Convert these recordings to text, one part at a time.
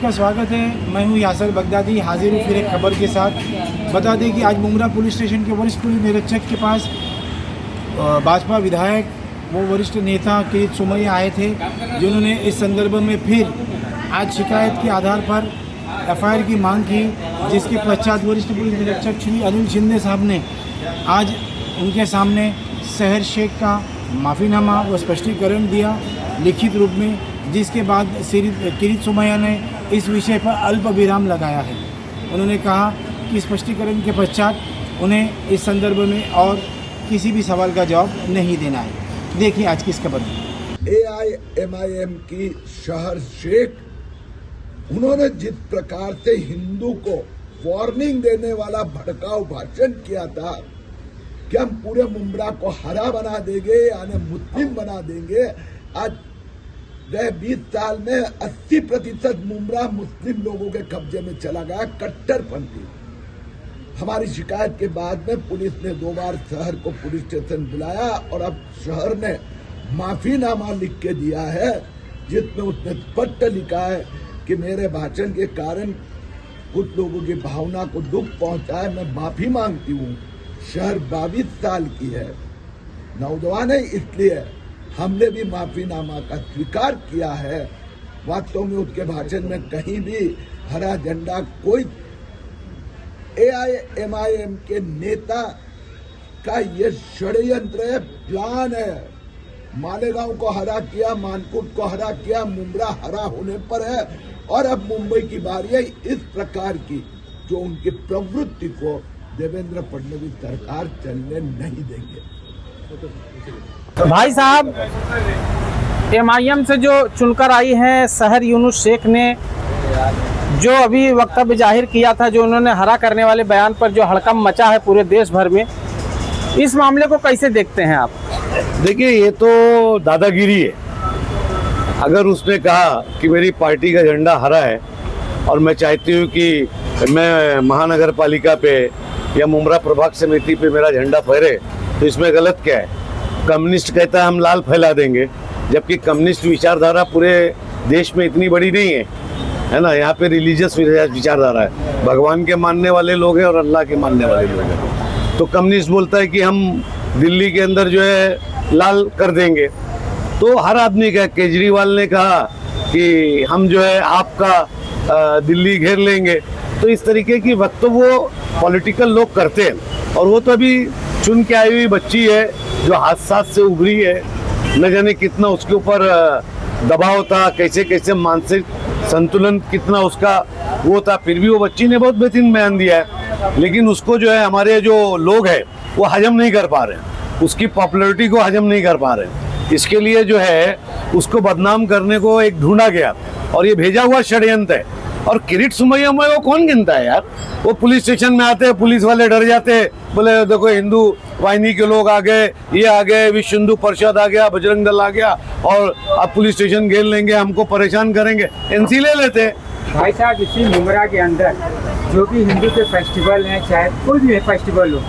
आपका स्वागत है। मैं हूं यासर बगदादी, हाजिर हूं फिर एक खबर के साथ। बता दें कि आज मुमरा पुलिस स्टेशन के वरिष्ठ पुलिस निरीक्षक के पास भाजपा विधायक वो वरिष्ठ नेता किरीट सोमैया आए थे, जिन्होंने इस संदर्भ में फिर आज शिकायत के आधार पर एफआईआर की मांग की, जिसके पश्चात वरिष्ठ पुलिस निरीक्षक श्री अनिल शिंदे साहब ने आज उनके सामने शहर शेख का माफ़ीनामा व स्पष्टीकरण दिया लिखित रूप में, जिसके बाद श्री किरीट सोमैया ने इस विषय पर अल्प विराम लगाया है। उन्होंने कहा कि स्पष्टीकरण के पश्चात उन्हें इस संदर्भ में और किसी भी सवाल का जवाब नहीं देना है। देखिए आज की इस खबर में। AIMIM की शहर शेख, उन्होंने जिस प्रकार से हिंदू को वार्निंग देने वाला भड़काऊ भाषण किया था कि हम पूरे मुमरा को हरा बना देंगे यानी मुस्लिम बना देंगे, आज गए 20 साल में 80% मुमरा मुस्लिम लोगों के कब्जे में चला गया, कट्टरपंथी। हमारी शिकायत के बाद में पुलिस ने 2 बार शहर को पुलिस स्टेशन बुलाया और अब शहर ने माफीनामा लिख के दिया है, जिसमें उसने स्पष्ट लिखा है कि मेरे भाषण के कारण कुछ लोगों की भावना को दुख पहुंचा है, मैं माफी मांगती हूँ। शहर 22 साल की है, नौजवान है, इसलिए हमने भी माफीनामा का स्वीकार किया है। वास्तव में उसके भाषण में कहीं भी हरा झंडा, कोई AIMIM के नेता का ये षड्यंत्र है, प्लान है। मालेगांव को हरा किया, मानकुट को हरा किया, मुमरा हरा होने पर है और अब मुंबई की बारी है इस प्रकार की, जो उनकी प्रवृत्ति को देवेंद्र फडणवीस सरकार चलने नहीं देंगे। भाई साहब, MIM से जो चुनकर आई हैं शहर यूनुस शेख ने जो अभी वक्तव्य जाहिर किया था, जो उन्होंने हरा करने वाले बयान पर जो हड़कंप मचा है पूरे देश भर में, इस मामले को कैसे देखते हैं आप? देखिए, ये तो दादागिरी है। अगर उसने कहा कि मेरी पार्टी का झंडा हरा है और मैं चाहती हूँ कि मैं महानगर पालिका पे या मुमरा प्रभाग समिति पे मेरा झंडा फहरे, तो इसमें गलत क्या है? कम्युनिस्ट कहता है हम लाल फैला देंगे, जबकि कम्युनिस्ट विचारधारा पूरे देश में इतनी बड़ी नहीं है ना। यहाँ पे रिलीजियस विचारधारा है, भगवान के मानने वाले लोग हैं और अल्लाह के मानने वाले लोग हैं। तो कम्युनिस्ट बोलता है कि हम दिल्ली के अंदर जो है लाल कर देंगे, तो हर आदमी का, केजरीवाल ने कहा कि हम जो है आपका दिल्ली घेर लेंगे। तो इस तरीके की वक्तव्य वो पॉलिटिकल लोग करते हैं, और वो तो अभी चुन के आई हुई बच्ची है जो हादसा से उभरी है, न जाने कितना उसके ऊपर दबाव था, कैसे कैसे मानसिक संतुलन कितना उसका वो था, फिर भी वो बच्ची ने बहुत बेहतरीन बयान दिया है। लेकिन उसको जो है हमारे जो लोग हैं वो हजम नहीं कर पा रहे हैं, उसकी पॉपुलैरिटी को हजम नहीं कर पा रहे हैं। इसके लिए जो है उसको बदनाम करने को एक ढूंढा गया और ये भेजा हुआ षड्यंत्र है। और किरीट सोमैया में वो कौन गिनता है यार? वो पुलिस स्टेशन में आते हैं, पुलिस वाले डर जाते हैं, बोले देखो हिंदू वाहिनी के लोग आ गए, ये आ गए, विश्व हिंदू परिषद आ गया, बजरंग दल आ गया और अब पुलिस स्टेशन घेर लेंगे, हमको परेशान करेंगे, NC ले लेते हैं। भाई साहब, इसी मुमरा के अंदर जो भी हिंदू के फेस्टिवल हैं, चाहे कोई भी फेस्टिवल हो,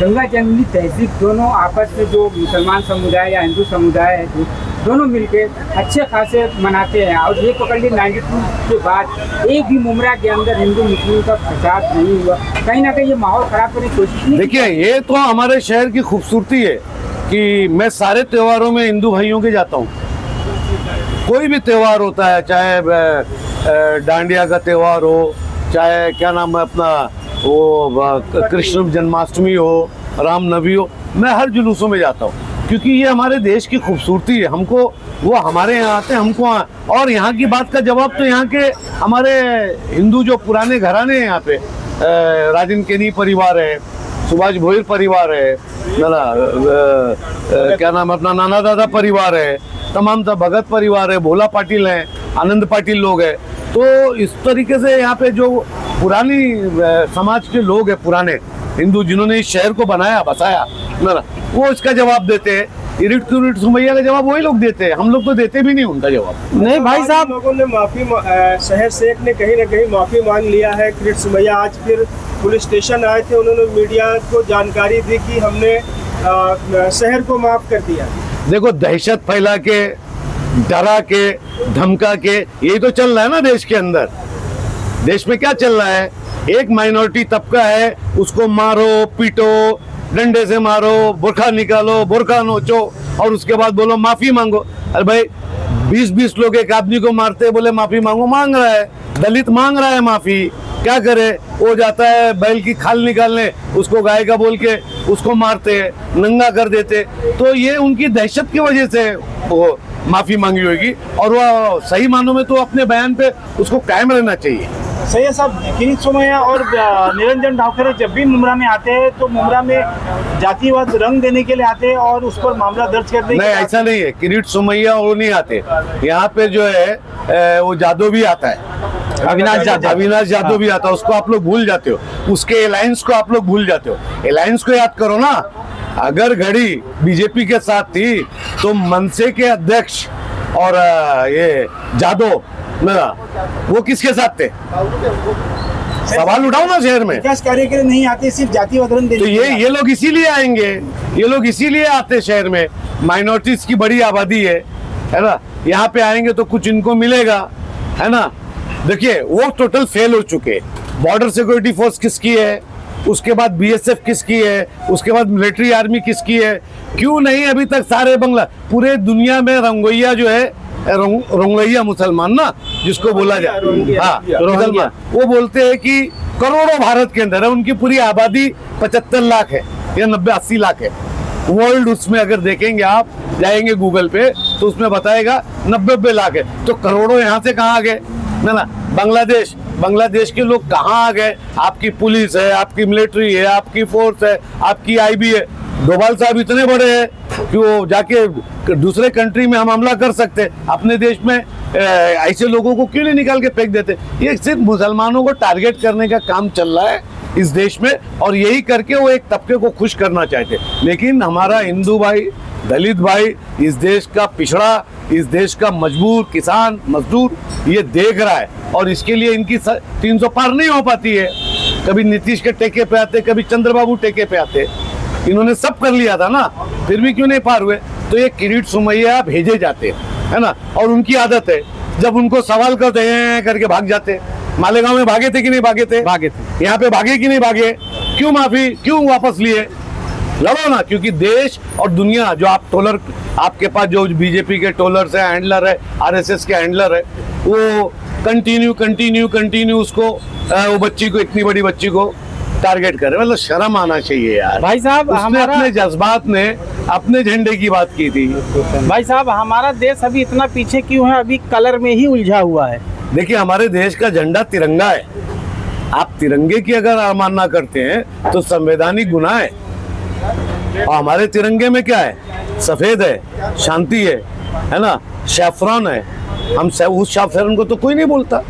गंगा जमुनी तहजीब दोनों आपस में, जो मुसलमान समुदाय या हिंदू समुदाय है, दोनों मिलके अच्छे खासे मनाते हैं। और ये पकड़ ली 92 के बाद एक भी मुमरा के अंदर हिंदू मुस्लिम का फसाद नहीं हुआ। कहीं ना कहीं ये माहौल खराब करने की कोशिश नहीं। देखिए, ये तो हमारे शहर की खूबसूरती है कि मैं सारे त्योहारों में हिंदू भाइयों के जाता हूँ। कोई भी त्योहार होता है, चाहे डांडिया का त्योहार हो, चाहे क्या नाम है अपना वो कृष्ण जन्माष्टमी हो, रामनवमी हो, मैं हर जुलूसों में जाता हूँ, क्योंकि ये हमारे देश की खूबसूरती है। हमको वो हमारे यहाँ आते हैं, हमको और यहाँ की बात का जवाब तो यहाँ के हमारे हिंदू जो पुराने घराने हैं यहाँ पे, राजन केनी परिवार है, सुभाष भोईर परिवार है, क्या नाम अपना नाना दादा परिवार है, तमाम भगत परिवार है, भोला पाटिल है, आनंद पाटिल लोग हैं। तो इस तरीके से यहाँ पे जो पुरानी समाज के लोग हैं, पुराने हिंदू जिन्होंने इस शहर को बनाया बसाया ना, वो इसका जवाब देते हैं। किरीट सोमैया का जवाब वही लोग देते हैं, हम लोग तो देते भी नहीं उनका जवाब। नहीं भाई साहब, लोगों ने शहर शेख ने कहीं ना कहीं माफी मांग लिया है। किरीट सोमैया आज फिर पुलिस स्टेशन आए थे, उन्होंने मीडिया को जानकारी दी कि हमने शहर को माफ कर दिया। देखो, दहशत फैला के, डरा के, धमका के, यही तो चल रहा है ना देश के अंदर। देश में क्या चल रहा है? एक माइनॉरिटी तबका है, उसको मारो पीटो, डंडे से मारो, बुरखा निकालो, बुरखा नोचो और उसके बाद बोलो माफी मांगो। अरे भाई 20-20 लोग एक आदमी को मारते बोले माफी मांगो, मांग रहा है, दलित मांग रहा है माफी, क्या करे? वो जाता है बैल की खाल निकालने, उसको गाय का बोल के उसको मारते हैं, नंगा कर देते। तो ये उनकी दहशत की वजह से वो माफी मांगी होगी और वो सही मानों में तो अपने बयान पे उसको कायम रहना चाहिए। सैयद साहब, किरीट सोमैया और निरंजन डावखरे जब भी मुमरा में आते हैं तो मुमरा में जातिवाद रंग देने के लिए आते हैं और उस पर मामला दर्ज करने नहीं, ऐसा नहीं है। किरीट सोमैया वो नहीं आते यहाँ पे, जो है वो जादव भी आता है, अविनाश जादव भी आता है। उसको आप लोग भूल जाते हो, उसके अलायंस को आप लोग भूल जाते हो। अलायंस को याद करो ना। अगर घड़ी बीजेपी के साथ थी तो मनसे के अध्यक्ष और ये जादव मेरा वो किसके साथ थे? सवाल उठाओ ना। शहर में विकास कार्य के लिए नहीं आते, सिर्फ जातिवाद रंग देने तो ये लोग इसीलिए आएंगे, ये लोग इसीलिए आते शहर में। माइनॉरिटीज की बड़ी आबादी है ना। यहाँ पे आएंगे तो कुछ इनको मिलेगा, है ना। देखिए वो टोटल फेल हो चुके। बॉर्डर सिक्योरिटी फोर्स किसकी है, उसके बाद बीएसएफ किसकी है, उसके बाद मिलिट्री आर्मी किसकी है? क्यों नहीं अभी तक सारे बंगला, पूरे दुनिया में रंगोइया जो है, रोंगैया मुसलमान ना जिसको बोला जाए, हाँ मुसलमान, वो बोलते हैं कि करोड़ों भारत के अंदर है, उनकी पूरी आबादी 75 लाख है या 90-80 लाख है वर्ल्ड। उसमें अगर देखेंगे आप, जाएंगे गूगल पे तो उसमें बताएगा 90 लाख है। तो करोड़ों यहाँ से कहाँ आ गए ना? बांग्लादेश के लोग कहाँ आ गए? आपकी पुलिस है, आपकी मिलिट्री है, आपकी फोर्स है, आपकी आईबी है। डोभाल साहब इतने बड़े हैं कि वो जाके दूसरे कंट्री में हम हमला कर सकते हैं। अपने देश में ऐसे लोगों को क्यों नहीं निकाल के फेंक देते? ये सिर्फ मुसलमानों को टारगेट करने का काम चल रहा है इस देश में, और यही करके वो एक तबके को खुश करना चाहते। लेकिन हमारा हिंदू भाई, दलित भाई, इस देश का पिछड़ा, इस देश का मजबूर किसान मजदूर ये देख रहा है और इसके लिए इनकी 300 पार नहीं हो पाती है। कभी नीतीश के टेके पे आते, कभी चंद्रबाबू टेके पे आते। इन्होंने सब कर लिया था ना, फिर भी क्यों नहीं पार हुए? तो ये किरीट सोमैया भेजे जाते हैं, है ना। और उनकी आदत है, जब उनको सवाल करते हैं करके भाग जाते। मालेगांव में भागे थे कि नहीं भागे थे? भागे थे। यहाँ पे भागे कि नहीं भागे? क्यों माफी, क्यों वापस लिए? लड़ो ना, क्योंकि देश और दुनिया जो आप टोलर, आपके पास जो बीजेपी के टोलर्स है, हैंडलर है, आरएसएस के हैंडलर है, वो कंटिन्यू उसको वो बच्ची को, इतनी बड़ी बच्ची को टारगेट करे। मतलब शर्म आना चाहिए यार। भाई साहब, हमारा अपने जज्बात ने अपने झंडे की बात की थी। भाई साहब, हमारा देश अभी इतना पीछे क्यों है? अभी कलर में ही उलझा हुआ है। देखिए, हमारे देश का झंडा तिरंगा है। आप तिरंगे की अगर अवमानना करते हैं तो संवैधानिक गुनाह है। और हमारे तिरंगे में क्या है? सफेद है, शांति है ना, सैफरन है। हम उस सैफरन को तो कोई नहीं बोलता,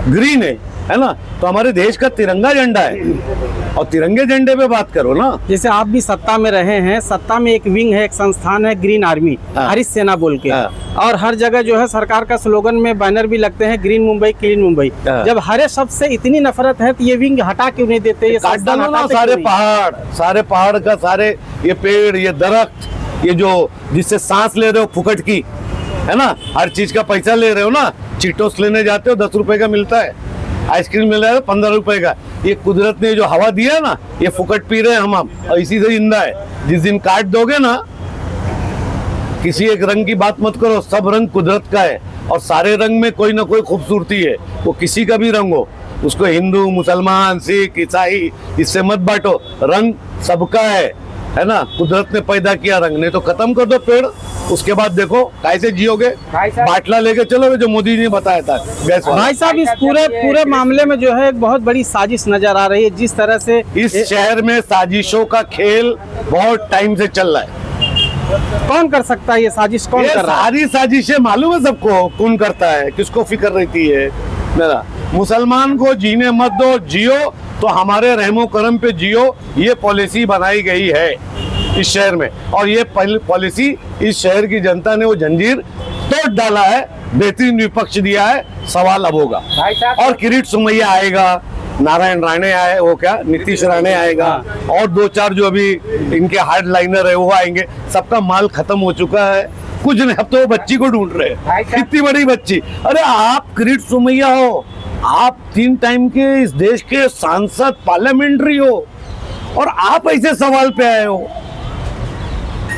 ग्रीन है ना। तो हमारे देश का तिरंगा झंडा है और तिरंगे झंडे पे बात करो ना। जैसे आप भी सत्ता में रहे हैं, सत्ता में एक विंग है, एक संस्थान है ग्रीन आर्मी, हरित सेना बोल के, और हर जगह जो है सरकार का स्लोगन में बैनर भी लगते हैं, ग्रीन मुंबई क्लीन मुंबई। जब हरे शब्द से इतनी नफरत है तो ये विंग हटा क्यों नहीं देते? ये काट डालो ना सारे पहाड़ का, सारे ये पेड़, ये दरख्त, ये जो जिससे सांस ले रहे हो फुकट की, है ना, हर चीज का पैसा ले रहे हो ना। चीटोस लेने जाते हो 10 रुपए का मिलता है, आइसक्रीम मिल रहा है 15 रुपए का। ये कुदरत ने जो हवा दिया ना, ये फुकट पी रहे हैं हम, और इसी से जिंदा है। जिस दिन काट दोगे ना, किसी एक रंग की बात मत करो, सब रंग कुदरत का है और सारे रंग में कोई ना कोई खूबसूरती है। वो किसी का भी रंग हो, उसको हिंदू, मुसलमान, सिख, ईसाई, इससे मत बांटो। रंग सबका है ना। कुदरत ने पैदा किया रंग, नहीं तो खत्म कर दो पेड़, उसके बाद देखो कैसे जियोगे। बाटला लेके चलोगे, जो मोदी जी ने बताया था गैस। भाई साहब, इस पूरे मामले में जो है एक बहुत बड़ी साजिश नजर आ रही है। जिस तरह से इस शहर में साजिशों का खेल बहुत टाइम से चल रहा है। कौन कर सकता है ये साजिश? कौन कर रहा है? सारी साजिशें मालूम है सबको कौन करता है, किसको फिक्र रहती है मेरा। मुसलमान को जीने मत दो, जियो तो हमारे रहमो करम पे जियो, ये पॉलिसी बनाई गई है इस शहर में। और ये पॉलिसी इस शहर की जनता ने वो जंजीर तोड़ डाला है, बेहतरीन विपक्ष दिया है। सवाल अब होगा। और किरीट सोमैया आएगा, नारायण राणे आए, वो क्या नीतीश राणे आएगा, और 2-4 जो अभी इनके हार्ड लाइनर है वो आएंगे। सबका माल खत्म हो चुका है, कुछ नहीं। अब तो वो बच्ची को ढूंढ रहे हैं, इतनी बड़ी बच्ची। अरे आप किरीट सोमैया हो, आप 3 टाइम के इस देश के सांसद पार्लियामेंट्री हो और आप ऐसे सवाल पे आए हो।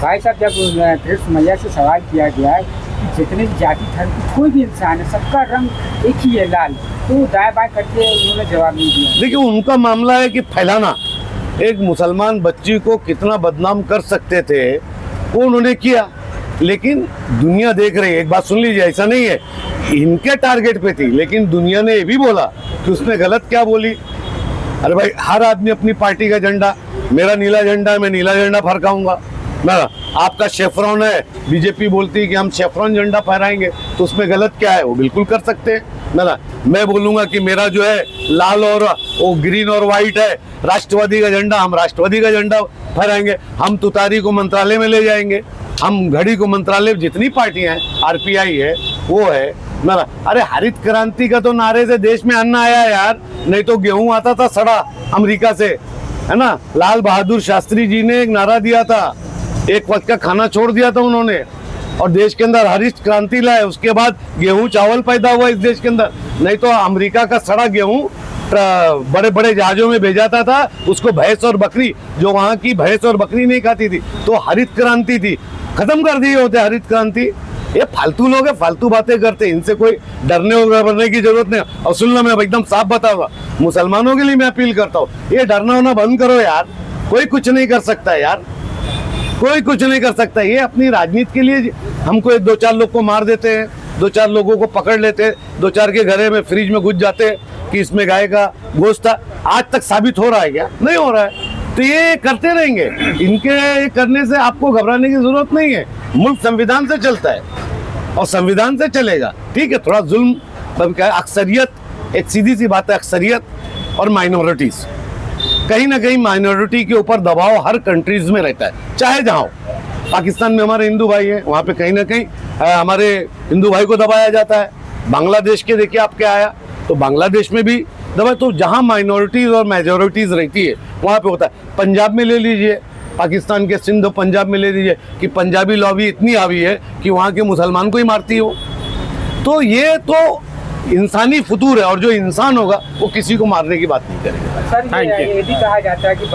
भाई साहब, जब कृष्ण सुमैया से सवाल किया गया है कि जितने भी जाति धर्म की कोई भी इंसान है, सबका रंग एक ही है, लाल, तो दाएं बाएं करके उन्होंने जवाब नहीं दिया। देखिए, उनका मामला है कि फैलाना, एक मुसलमान बच्ची को कितना बदनाम कर सकते थे वो उन्होंने किया, लेकिन दुनिया देख रही है। एक बात सुन लीजिए, ऐसा नहीं है इनके टारगेट पे थी, लेकिन दुनिया ने ये भी बोला कि उसने गलत क्या बोली। अरे भाई, हर आदमी अपनी पार्टी का झंडा, मेरा नीला झंडा है, मैं नीला झंडा फहराऊंगा ना। आपका शेफरॉन है, बीजेपी बोलती है कि हम शेफरॉन झंडा फहराएंगे, तो उसमें गलत क्या है? वो बिल्कुल कर सकते हैं ना। मैं बोलूंगा कि मेरा जो है लाल और वो ग्रीन और व्हाइट है, राष्ट्रवादी का झंडा, हम राष्ट्रवादी का झंडा फहराएंगे। हम तुतारी को मंत्रालय में ले जाएंगे, हम घड़ी को मंत्रालय, जितनी पार्टियां हैं, आरपीआई है, वो है ना। अरे हरित क्रांति का तो नारे से देश में अन्न आया यार, नहीं तो गेहूं आता था सड़ा अमेरिका से, है ना। लाल बहादुर शास्त्री जी ने एक नारा दिया था, एक वक्त का खाना छोड़ दिया था उन्होंने, और देश के अंदर हरित क्रांति लाए। उसके बाद गेहूं चावल पैदा हुआ इस देश के अंदर, नहीं तो अमेरिका का सड़ा गेहूं बड़े बड़े जहाजों में भेजाता था, उसको भैंस और बकरी, जो वहां की भैंस और बकरी नहीं खाती थी, तो हरित क्रांति थी। खत्म कर दिए होते हरित क्रांति। ये फालतू लोग हैं, फालतू बातें करते हैं, इनसे कोई डरने और घबराने की जरूरत नहीं। और सुनना, मैं एकदम साफ बताऊंगा, मुसलमानों के लिए मैं अपील करता हूँ, ये डरना होना बंद करो यार। कोई कुछ नहीं कर सकता है यार, कोई कुछ नहीं कर सकता। ये अपनी राजनीति के लिए हमको 1-2-4 लोग को मार देते हैं, 2-4 लोगों को पकड़ लेते हैं, 2-4 के घरे में फ्रिज में घुस जाते हैं कि इसमें गाय का गोश्त था। आज तक साबित हो रहा है क्या? नहीं हो रहा है। तो ये करते रहेंगे, इनके करने से आपको घबराने की जरूरत नहीं है। मुल्क संविधान से चलता है और संविधान से चलेगा। ठीक है, थोड़ा जुल्म, अक्सरियत, एक सीधी सी बात है, अक्सरियत और माइनॉरिटीज, कहीं ना कहीं माइनॉरिटी के ऊपर दबाव हर कंट्रीज में रहता है, चाहे जहाँ हो। पाकिस्तान में हमारे हिंदू भाई हैं, वहाँ पे कहीं ना कहीं हमारे हिंदू भाई को दबाया जाता है। बांग्लादेश के देखिए आप क्या आया, तो बांग्लादेश में भी दबा। तो जहाँ माइनॉरिटीज और मेजोरिटीज रहती है वहाँ पे होता है। पंजाब में ले लीजिए, पाकिस्तान के सिंध, पंजाब में ले लीजिए कि पंजाबी लॉबी इतनी हावी है कि वहाँ के मुसलमान को ही मारती हो। तो ये तो इंसानी फतूर है, और जो इंसान होगा वो किसी को मारने की बात नहीं करेगा। सर, ये भी कहा जाता है कि